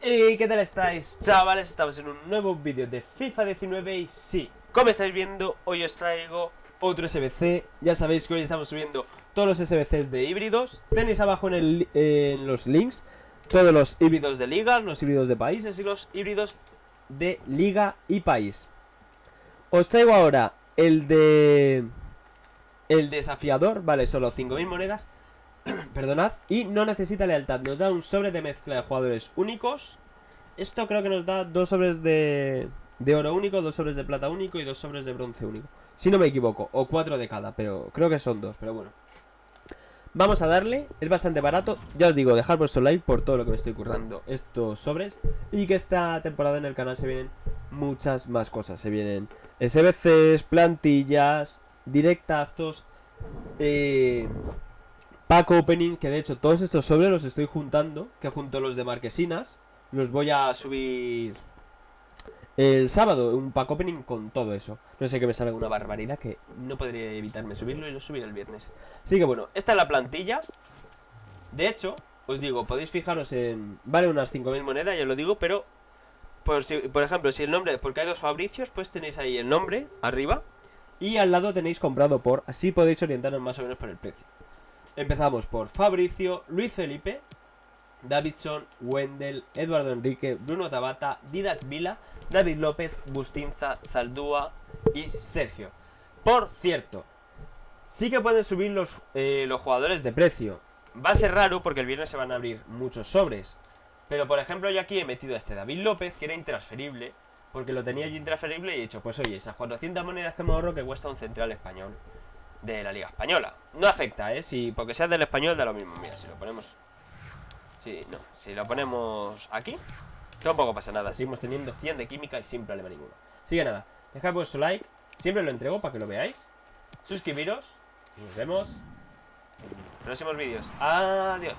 ¿Y qué tal estáis, chavales? Estamos en un nuevo vídeo de FIFA 19 y sí, como estáis viendo, hoy os traigo otro SBC. Ya sabéis que hoy estamos subiendo todos los SBCs de híbridos. Tenéis abajo en los links todos los híbridos de ligas, los híbridos de países y los híbridos de liga y país. Os traigo ahora el desafiador, vale, solo 5000 monedas. Perdonad, y no necesita lealtad. Nos da un sobre de mezcla de jugadores únicos. Esto creo que nos da 2 sobres de oro único, 2 sobres de plata único y 2 sobres de bronce único, si no me equivoco, o 4 de cada, pero creo que son 2, pero bueno. Vamos a darle, es bastante barato. Ya os digo, dejad vuestro like por todo lo que me estoy currando estos sobres. Y que esta temporada en el canal se vienen muchas más cosas. Se vienen SBCs, plantillas, directazos, pack opening, que de hecho todos estos sobres los estoy juntando, que junto a los de Marquesinas los voy a subir el sábado, un pack opening con todo eso. No sé, que me salga una barbaridad que no podría evitarme subirlo y lo subiré el viernes. Así que bueno, esta es la plantilla. De hecho, os digo, podéis fijaros en... Vale unas 5000 monedas, ya lo digo, pero por ejemplo, si el nombre... Porque hay dos Fabricios, pues tenéis ahí el nombre arriba y al lado tenéis comprado por... Así podéis orientaros más o menos por el precio. Empezamos por Fabricio, Luis Felipe, Davidson, Wendell, Eduardo Enrique, Bruno Tabata, Didac Vila, David López, Bustinza, Zaldúa y Sergio. Por cierto, sí que pueden subir los jugadores de precio. Va a ser raro porque el viernes se van a abrir muchos sobres. Pero por ejemplo, yo aquí he metido a este David López, que era intransferible, porque lo tenía yo intransferible y he dicho, pues oye, esas 400 monedas que me ahorro, que cuesta un central español de la Liga Española. No afecta, si porque seas del español da lo mismo. Mira, si lo ponemos... Sí, no, si lo ponemos aquí, tampoco pasa nada. Seguimos teniendo 100 de química y sin problema ninguno. Así que nada, dejad vuestro like. Siempre lo entrego para que lo veáis. Suscribiros. Y nos vemos en próximos vídeos. Adiós.